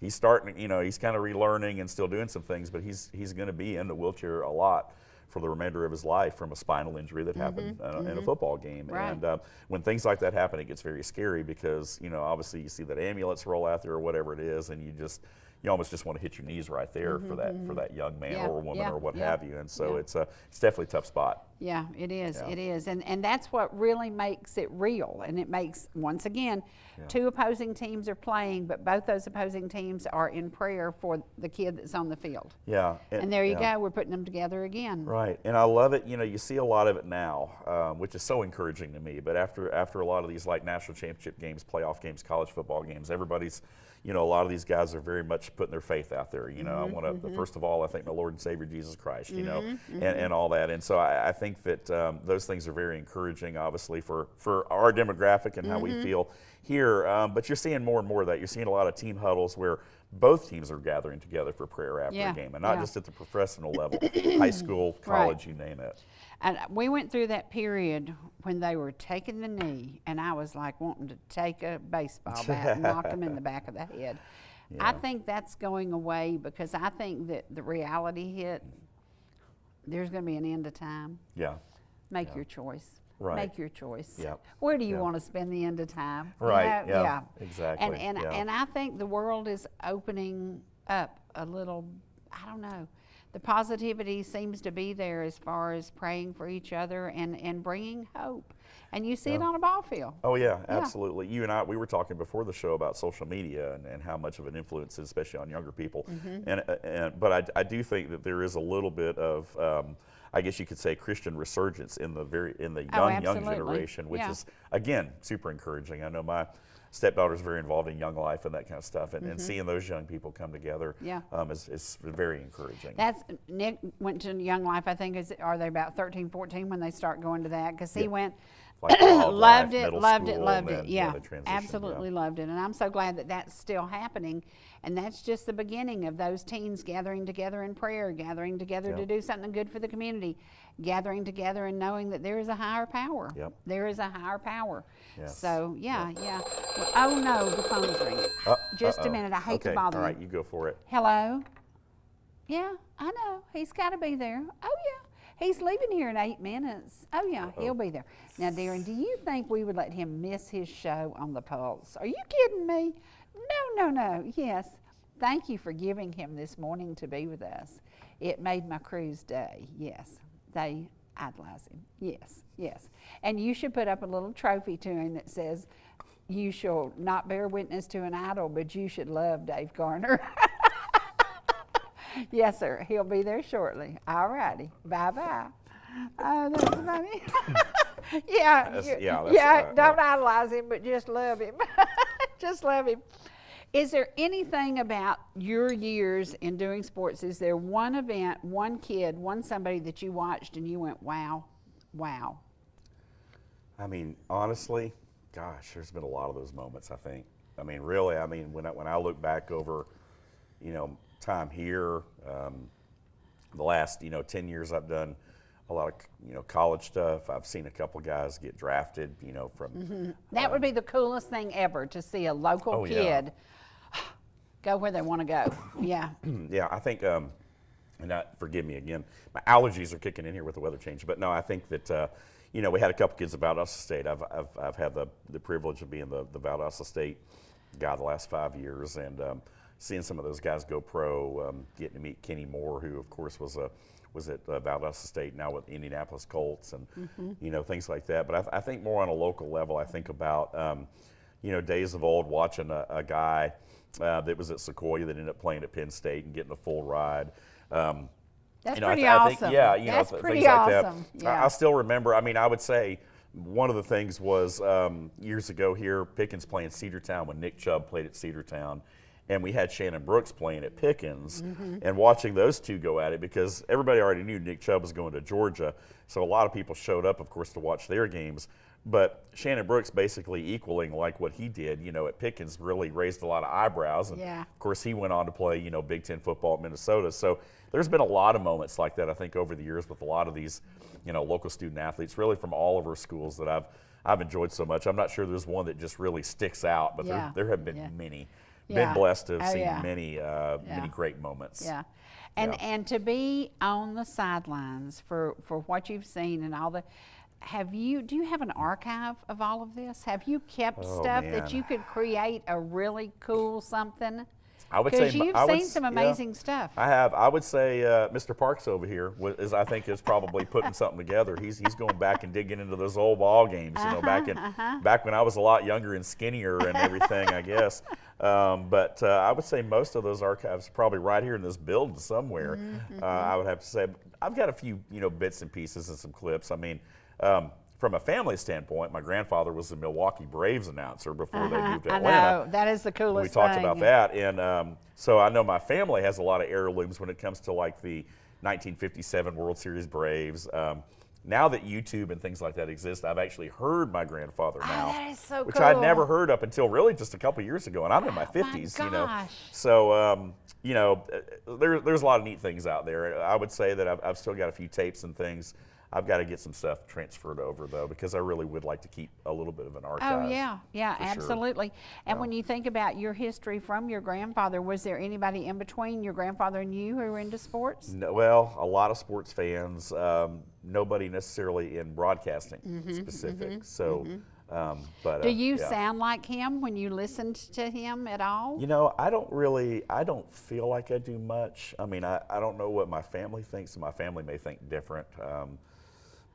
starting, you know, he's kind of relearning and still doing some things, but he's going to be in the wheelchair a lot for the remainder of his life from a spinal injury that happened in a football game. Right. And when things like that happen, it gets very scary because, you know, obviously you see that ambulance roll out there or whatever it is, and you almost just want to hit your knees right there for that young man Yeah, or woman yeah, or what yeah, have you. And so yeah. it's definitely a tough spot. Yeah, it is. Yeah. It is. And that's what really makes it real. And it makes, once again, two opposing teams are playing, but both those opposing teams are in prayer for the kid that's on the field. Yeah. And there you go. We're putting them together again. Right. And I love it. You know, you see a lot of it now, which is so encouraging to me. But after a lot of these like national championship games, playoff games, college football games, everybody's, you know, a lot of these guys are very much putting their faith out there. You know, I want to, first of all, I thank my Lord and Savior Jesus Christ, you know, and all that. And so I think that those things are very encouraging, obviously, for our demographic and how we feel here. But you're seeing more and more of that. You're seeing a lot of team huddles where both teams are gathering together for prayer after a game, and not just at the professional level, high school, college, you name it. And we went through that period when they were taking the knee, and I was like wanting to take a baseball bat and knock them in the back of the head. Yeah. I think that's going away because I think that the reality hit, there's going to be an end of time. Yeah. Make your choice. Right. Make your choice. Yep. Where do you Yep. want to spend the end of time? You Right. know? Yeah. Exactly. And I think the world is opening up a little. I don't know. The positivity seems to be there as far as praying for each other and bringing hope. And you see it on a ball field. Oh yeah, absolutely. You and I, we were talking before the show about social media and how much of an influence it is, especially on younger people. But I do think that there is a little bit of, I guess you could say, Christian resurgence in the young generation, which is again super encouraging. I know my stepdaughter's very involved in Young Life and that kind of stuff, and seeing those young people come together is very encouraging. Nick went to Young Life, I think, are they about 13, 14 when they start going to that? Because he went like wildlife, loved it, middle loved it, school, loved and it. then, Yeah, the transition, absolutely loved it. And I'm so glad that that's still happening. And that's just the beginning of those teens gathering together in prayer, gathering together to do something good for the community, gathering together and knowing that there is a higher power. Yep. There is a higher power. Yes. So, yeah. Well, oh, no, the phone's ringing. Just a minute. I hate to bother all you. right, you go for it. Hello? Yeah, I know. He's got to be there. Oh, yeah. He's leaving here in 8 minutes. Oh, yeah, he'll be there. Now, Darren, do you think we would let him miss his show on the Pulse? Are you kidding me? No. Yes. Thank you for giving him this morning to be with us. It made my crew's day. Yes. They idolize him. Yes. And you should put up a little trophy to him that says, "You shall not bear witness to an idol, but you should love Dave Garner." Yes, sir. He'll be there shortly. All righty. Bye-bye. Oh, that's funny. Don't idolize him, but just love him. Just love him. Is there anything about your years in doing sports, is there one event, one kid, somebody that you watched and you went, wow? I mean, honestly, gosh, there's been a lot of those moments, I think. I mean, really, when I look back over, time here, the last, 10 years I've done a lot of, college stuff. I've seen a couple guys get drafted, from. That would be the coolest thing ever, to see a local kid go where they want to go. Yeah. Yeah, I think, and forgive me again, my allergies are kicking in here with the weather change. But no, I think that, we had a couple kids at Valdosta State. I've had the privilege of being the Valdosta State guy the last 5 years, and seeing some of those guys go pro, getting to meet Kenny Moore, who of course was at Valdosta State, now with the Indianapolis Colts, and things like that. But I think more on a local level. I think about days of old, watching a guy that was at Sequoia that ended up playing at Penn State and getting a full ride. That's pretty awesome. That's pretty things like awesome. that. Yeah. I still remember. I mean, I would say one of the things was years ago here, Pickens playing Cedartown when Nick Chubb played at Cedartown. And we had Shannon Brooks playing at Pickens, and watching those two go at it, because everybody already knew Nick Chubb was going to Georgia. So a lot of people showed up, of course, to watch their games. But Shannon Brooks basically equaling like what he did, at Pickens, really raised a lot of eyebrows. And of course, he went on to play, Big Ten football at Minnesota. So there's been a lot of moments like that, I think, over the years with a lot of these, local student athletes, really from all of our schools, that I've enjoyed so much. I'm not sure there's one that just really sticks out, but there have been many. Been blessed to have seen many great moments. Yeah. And to be on the sidelines for what you've seen and all the, do you have an archive of all of this? Have you kept stuff that you could create a really cool something? I would say, because you've seen some amazing stuff. I have. I would say Mr. Parks over here is probably putting something together. He's going back and digging into those old ball games, back when I was a lot younger and skinnier and everything, I guess. But I would say most of those archives are probably right here in this building somewhere. I would have to say. I've got a few, bits and pieces and some clips. I mean, from a family standpoint, my grandfather was the Milwaukee Braves announcer before they moved to Atlanta. I know. That is the coolest thing. We talked thing. about that. And so I know my family has a lot of heirlooms when it comes to like the 1957 World Series Braves. Now that YouTube and things like that exist, I've actually heard my grandfather now, that is so which cool. I'd never heard up until really just a couple years ago, and I'm in my 50s, gosh. So, there's a lot of neat things out there. I would say that I've still got a few tapes and things. I've got to get some stuff transferred over, though, because I really would like to keep a little bit of an archive. Oh, yeah, absolutely. Sure. And when you think about your history from your grandfather, was there anybody in between your grandfather and you who were into sports? No, well, a lot of sports fans, nobody necessarily in broadcasting specific. So, but do you sound like him when you listened to him at all? I don't feel like I do much. I mean, I don't know what my family thinks, and my family may think different.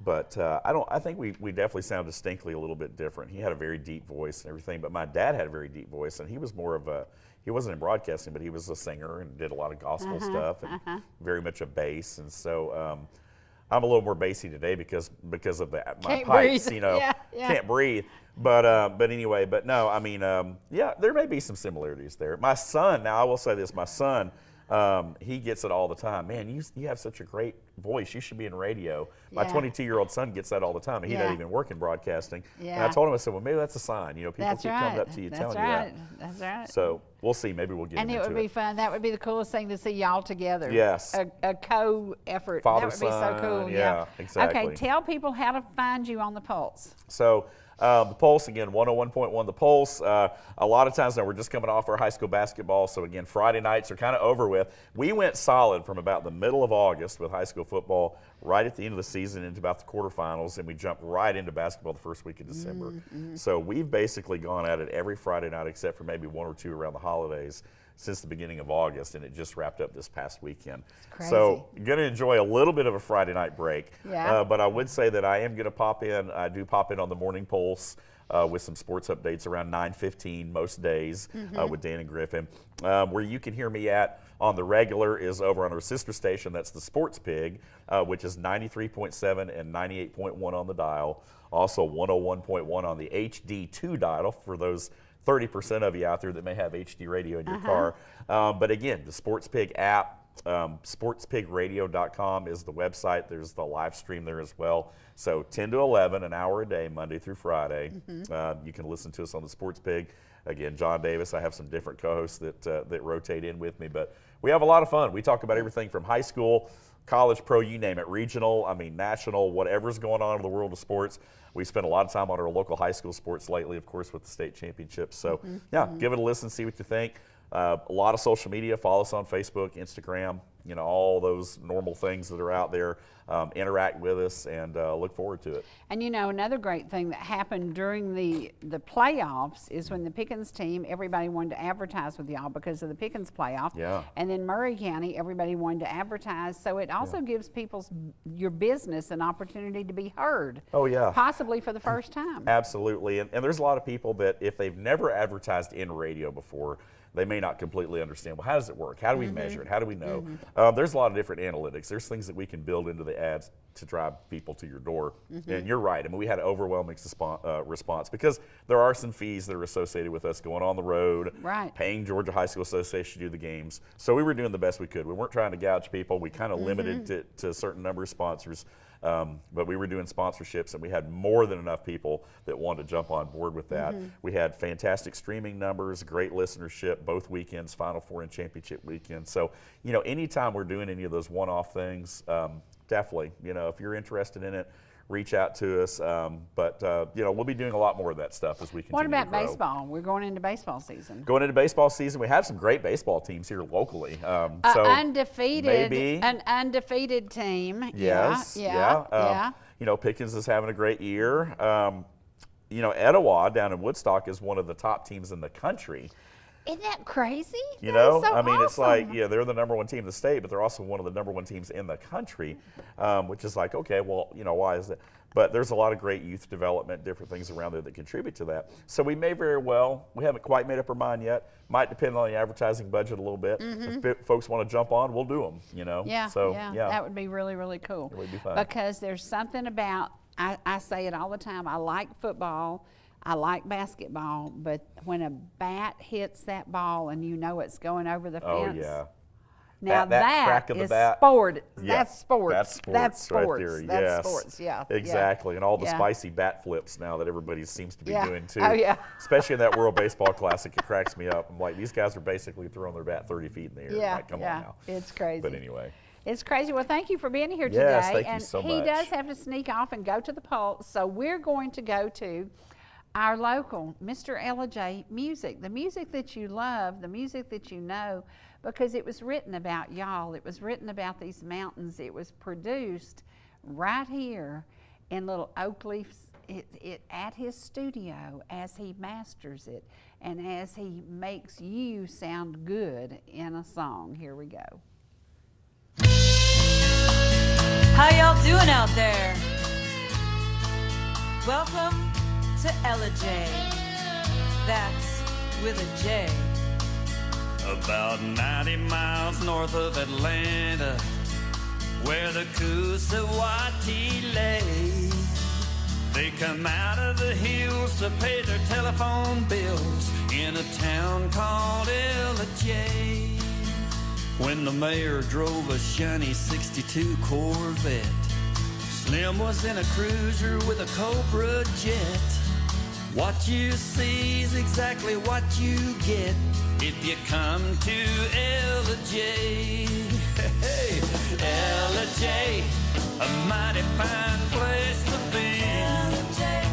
But I think we definitely sound distinctly a little bit different. He had a very deep voice and everything, but my dad had a very deep voice, and he was more of he wasn't in broadcasting, but he was a singer and did a lot of gospel stuff, and very much a bass. And so I'm a little more bassy today because of that. My pipes, can't breathe. But anyway, but no, I mean, there may be some similarities there. My son, now I will say this, my son, He gets it all the time. Man, you have such a great voice. You should be in radio. My Yeah. 22-year-old son gets that all the time. He Yeah. doesn't even work in broadcasting. Yeah. And I told him, I said, well, maybe that's a sign. People That's keep right. coming up to you That's telling right. you that. That's right. So we'll see. Maybe we'll get And him it into would be fun. That would be the coolest thing to see y'all together. Yes. A co-effort. Father, that would be so son, cool. yeah, exactly. Okay, tell people how to find you on the Pulse. So the Pulse, again, 101.1 The Pulse. A lot of times now we're just coming off our high school basketball. So, again, Friday nights are kind of over with. We went solid from about the middle of August with high school football right at the end of the season into about the quarterfinals, and we jumped right into basketball the first week of December. So we've basically gone at it every Friday night except for maybe one or two around the holidays since the beginning of August, and it just wrapped up this past weekend. crazy. So going to enjoy a little bit of a Friday night break. Yeah. But I would say that I am going to pop in. I do pop in on the Morning Pulse with some sports updates around 9:15 most days with Dan and Griffin. Where you can hear me at on the regular is over on our sister station. That's the Sports Pig, which is 93.7 and 98.1 on the dial. Also 101.1 on the HD2 dial for those 30% of you out there that may have HD radio in your car. But again, the Sports Pig app, sportspigradio.com is the website. There's the live stream there as well. So 10 to 11, an hour a day, Monday through Friday. You can listen to us on the Sports Pig. Again, John Davis. I have some different co-hosts that rotate in with me, but we have a lot of fun. We talk about everything from high school, college, pro, you name it, regional, national, whatever's going on in the world of sports. We spend a lot of time on our local high school sports lately, of course, with the state championships. So, give it a listen, see what you think. A lot of social media. Follow us on Facebook, Instagram, all those normal things that are out there. Interact with us and look forward to it. And another great thing that happened during the playoffs is when the Pickens team, everybody wanted to advertise with y'all because of the Pickens playoff. Yeah. And then Murray County, everybody wanted to advertise. So it also gives your business an opportunity to be heard. Oh, yeah. Possibly for the first time. Absolutely. And there's a lot of people that if they've never advertised in radio before, they may not completely understand, well, how does it work? How do we measure it? How do we know? There's a lot of different analytics. There's things that we can build into the ads to drive people to your door. And you're right. We had an overwhelming response because there are some fees that are associated with us going on the road, paying Georgia High School Association to do the games. So we were doing the best we could. We weren't trying to gouge people. We kind of limited it to a certain number of sponsors. But we were doing sponsorships, and we had more than enough people that wanted to jump on board with that. We had fantastic streaming numbers, great listenership, both weekends, Final Four and championship weekend. So, anytime we're doing any of those one-off things, definitely, if you're interested in it, reach out to us. But we'll be doing a lot more of that stuff as we continue What about to grow. baseball? We're going into baseball season. Going into baseball season, we have some great baseball teams here locally. So An undefeated team. Yes. Yeah. Pickens is having a great year. Etowah down in Woodstock is one of the top teams in the country. Isn't that crazy? You That know, is so it's like, awesome. they're the number one team in the state, but they're also one of the number one teams in the country, which is like, okay, well, why is that? But there's a lot of great youth development, different things around there that contribute to that. So we may very well, we haven't quite made up our mind yet. Might depend on the advertising budget a little bit. If folks want to jump on, we'll do them, Yeah, So, that would be really, really cool. It would be fun. Because there's something about, I say it all the time, I like football, I like basketball, but when a bat hits that ball and it's going over the fence. Oh, yeah. Now that crack of the is bat. sport. Yeah, That's sports. That's sports. That's sports. Right there. That's Yes. sports. Yeah. Exactly. And all the Yeah. spicy bat flips now that everybody seems to be Yeah. doing too. Oh, yeah. Especially in that World Baseball Classic, it cracks me up. I'm like, these guys are basically throwing their bat 30 feet in the air. Yeah. Like, come yeah. on now. It's crazy. But anyway. It's crazy. Well, thank you for being here Yes, today. thank you and so he much. does have to sneak off and go to the Pulse. So we're going to go to our local Mr. Ellijay music, the music that you love, the music that you know, because it was written about y'all. It was written about these mountains. It was produced right here in Little Oakleaf at his studio as he masters it and as he makes you sound good in a song. Here we go. How y'all doing out there? Welcome to Ellijay. That's with a J. About 90 miles north of Atlanta, where the Coosawattee lay. They come out of the hills to pay their telephone bills in a town called Ellijay. when the mayor drove a shiny 62 Corvette. Slim was in a cruiser with a Cobra jet. What you see is exactly what you get if you come to Ellijay. Hey, Ellijay, a mighty fine place to be. Ellijay,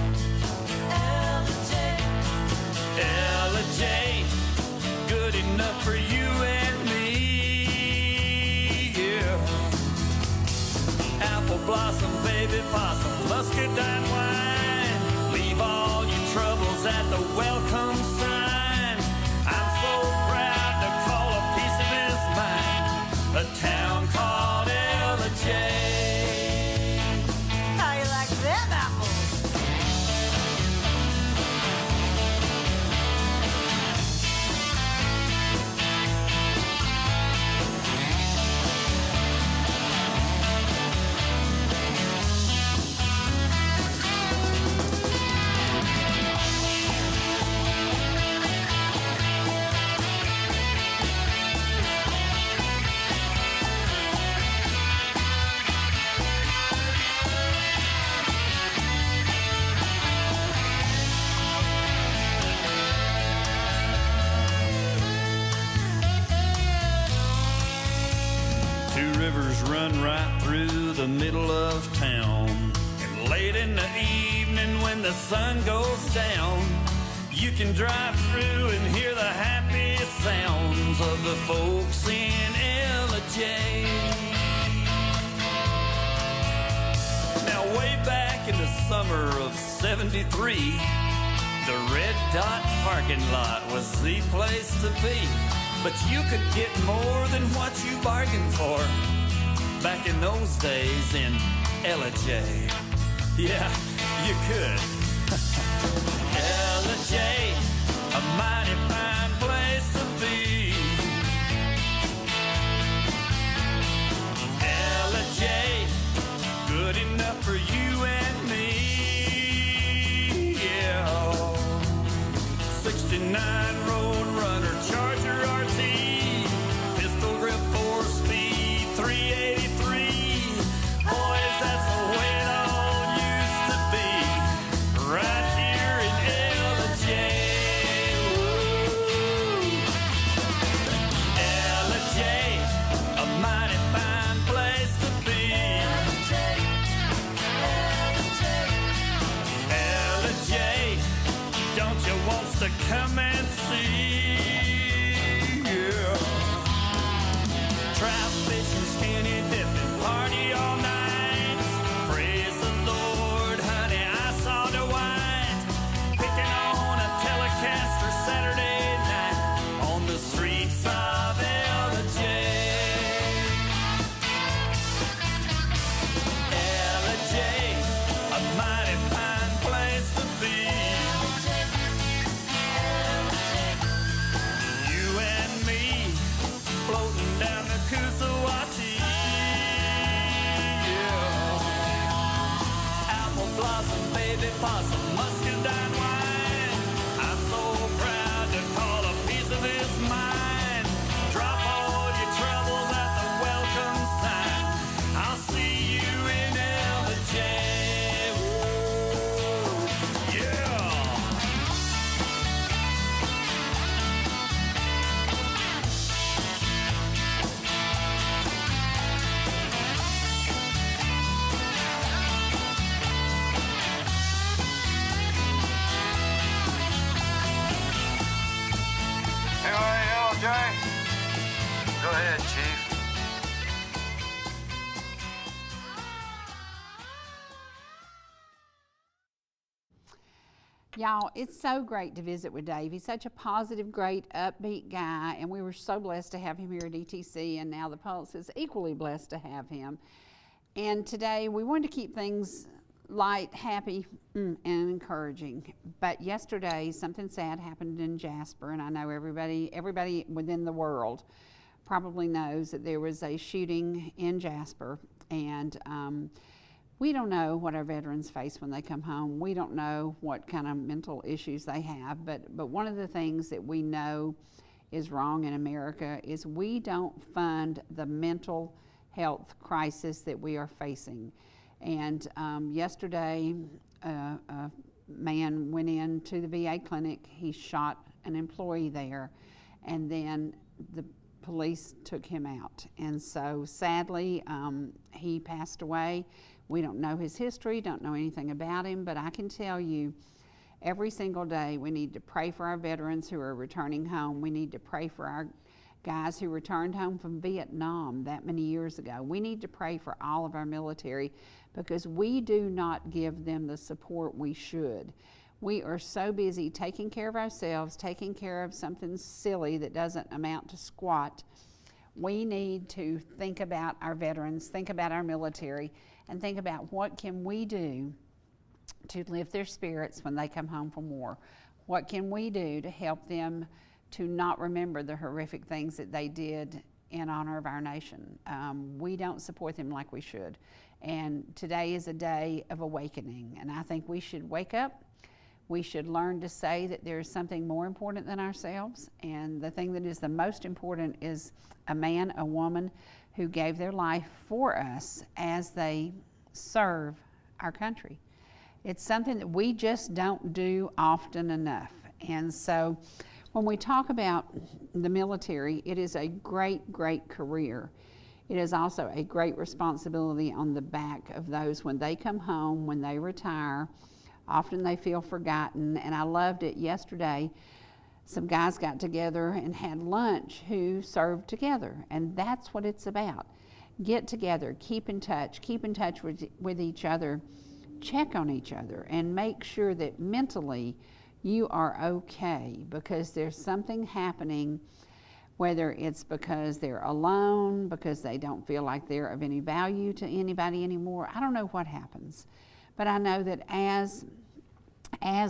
Ellijay, Ellijay, good enough for you and me. Yeah. Apple blossom, baby possum, muscadine wine. Leave all your troubles at the welcome sign. I'm so proud to call a piece of this mine a town called Ellijay. How you like them apples? Two rivers run right through the middle of town. And late in the evening when the sun goes down, you can drive through and hear the happy sounds of the folks in Ellijay. Now way back in the summer of '73, the Red Dot parking lot was the place to be. But you could get more than what you bargained for back in those days in Ellijay. Yeah, you could. Ellijay, a mighty fine place to be. Ellijay, good enough for you and me. Yeah. 69 Road Runner, Charger RT, pistol grip 4-speed, 383. Boys, that's the way it all used to be, right here in Ellijay. Ellijay, a mighty fine place to be. Ellijay, don't you want to come and see? Yeah. Trout fishing, skinny dipping, party all night. Praise the Lord, honey, I saw the white picking on a Telecaster Saturday night on the streets of Ellijay. Ellijay, a mighty fine place to be. You and me floating down the Kusawati. Yeah. Apple blossom, baby possum, muscadine wine. I'm so proud to call a piece of this mine. Drop all your troubles at the welcome sign. I'll see you in Ellijay. Woo. Yeah. Ellijay. Go ahead, Chief. Y'all, it's so great to visit with Dave. He's such a positive, great, upbeat guy, and we were so blessed to have him here at ETC, and now the Pulse is equally blessed to have him. And today we wanted to keep things light, happy, and encouraging. But yesterday, something sad happened in Jasper, and I know everybody within the world probably knows that there was a shooting in Jasper, and we don't know what our veterans face when they come home. We don't know what kind of mental issues they have, but one of the things that we know is wrong in America is we don't fund the mental health crisis that we are facing. And yesterday, a man went into the VA clinic. He shot an employee there, and then the police took him out. And so sadly, he passed away. We don't know his history, don't know anything about him, but I can tell you, every single day we need to pray for our veterans who are returning home. We need to pray for our guys who returned home from Vietnam that many years ago. We need to pray for all of our military because we do not give them the support we should. We are so busy taking care of ourselves, taking care of something silly that doesn't amount to squat. We need to think about our veterans, think about our military, and think about what can we do to lift their spirits when they come home from war. What can we do to help them to not remember the horrific things that they did in honor of our nation? We don't support them like we should. And today is a day of awakening, and I think we should wake up. We should learn to say that there is something more important than ourselves, and the thing that is the most important is a man, a woman who gave their life for us as they serve our country. It's something that we just don't do often enough. And so when we talk about the military, it is a great, great career. It is also a great responsibility on the back of those when they come home, when they retire. Often they feel forgotten, and I loved it yesterday. Some guys got together and had lunch who served together, and that's what it's about. Get together, keep in touch with each other, check on each other, and make sure that mentally you are okay, because there's something happening, whether it's because they're alone, because they don't feel like they're of any value to anybody anymore. I don't know what happens, but I know that as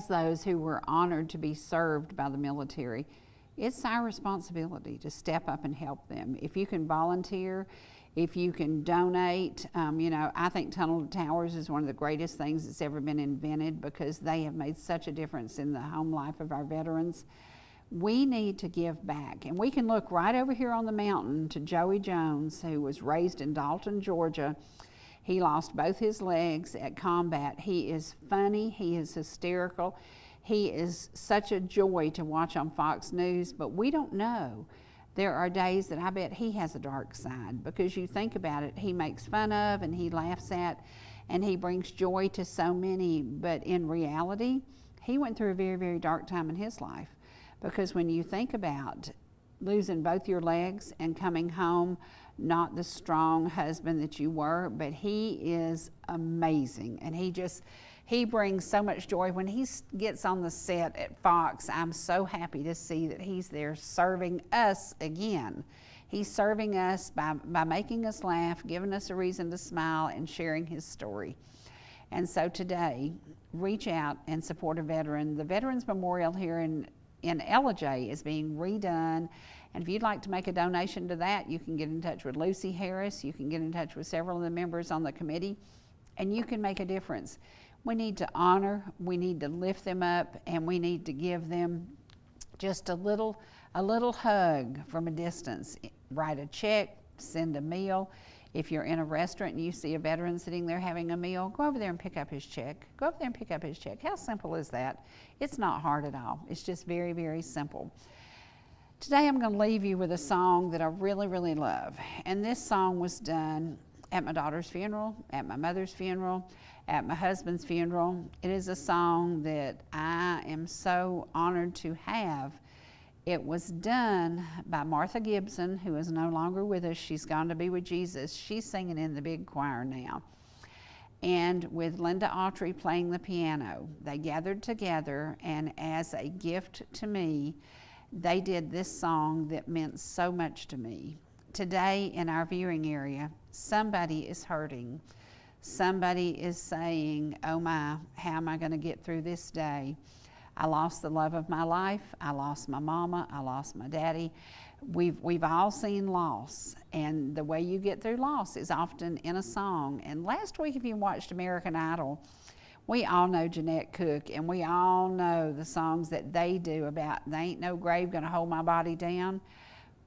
those who were honored to be served by the military, it's our responsibility to step up and help them. If you can volunteer, if you can donate, I think Tunnel to Towers is one of the greatest things that's ever been invented because they have made such a difference in the home life of our veterans. We need to give back, and we can look right over here on the mountain to Joey Jones, who was raised in Dalton, Georgia. He lost both his legs at combat. He is funny, he is hysterical, he is such a joy to watch on Fox News, but we don't know. There are days that I bet he has a dark side, because you think about it, he makes fun of and he laughs at and he brings joy to so many, but in reality, he went through a very, very dark time in his life, because when you think about losing both your legs and coming home not the strong husband that you were, but he is amazing, and he brings so much joy. When he gets on the set at Fox, I'm so happy to see that he's there serving us again. He's serving us by making us laugh, giving us a reason to smile, and sharing his story. And so today, reach out and support a veteran. The Veterans Memorial here in Ellijay is being redone, and if you'd like to make a donation to that, you can get in touch with Lucy Harris. You can get in touch with several of the members on the committee, and you can make a difference. We need to honor, we need to lift them up, and we need to give them just a little hug from a distance. Write a check, send a meal. If you're in a restaurant and you see a veteran sitting there having a meal, go over there and pick up his check. Go over there and pick up his check. How simple is that? It's not hard at all. It's just very, very simple. Today I'm going to leave you with a song that I really, really love. And this song was done at my daughter's funeral, at my mother's funeral, at my husband's funeral. It is a song that I am so honored to have. It was done by Martha Gibson, who is no longer with us. She's gone to be with Jesus. She's singing in the big choir now. And with Linda Autry playing the piano, they gathered together, and as a gift to me, they did this song that meant so much to me. Today in our viewing area, somebody is hurting. Somebody is saying, oh my, how am I going to get through this day? I lost the love of my life. I lost my mama. I lost my daddy. We've all seen loss, and the way you get through loss is often in a song. And last week, if you watched American Idol, We all know Jeanette Cook, and we all know the songs that they do about "There Ain't No Grave Gonna Hold My Body Down."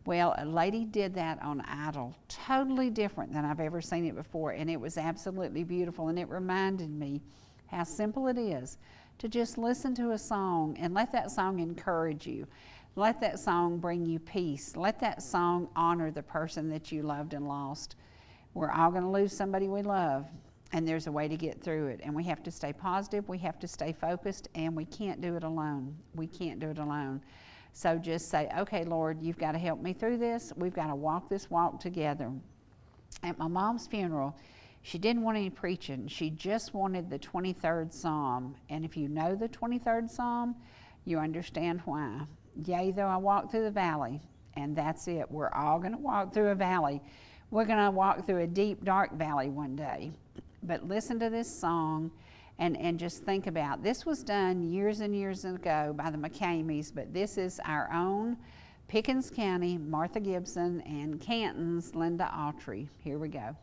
Well, a lady did that on Idol, totally different than I've ever seen it before, and it was absolutely beautiful, and it reminded me how simple it is to just listen to a song and let that song encourage you. Let that song bring you peace. Let that song honor the person that you loved and lost. We're all going to lose somebody we love, and there's a way to get through it. And we have to stay positive, we have to stay focused, and we can't do it alone. We can't do it alone. So just say, okay, Lord, you've got to help me through this. We've got to walk this walk together. At my mom's funeral, she didn't want any preaching. She just wanted the 23rd Psalm. And if you know the 23rd Psalm, you understand why. Yea, though I walk through the valley, and that's it. We're all going to walk through a valley. We're going to walk through a deep, dark valley one day. But listen to this song and just think about, this was done years and years ago by the McCameys, but this is our own Pickens County, Martha Gibson, and Canton's Linda Autry. Here we go.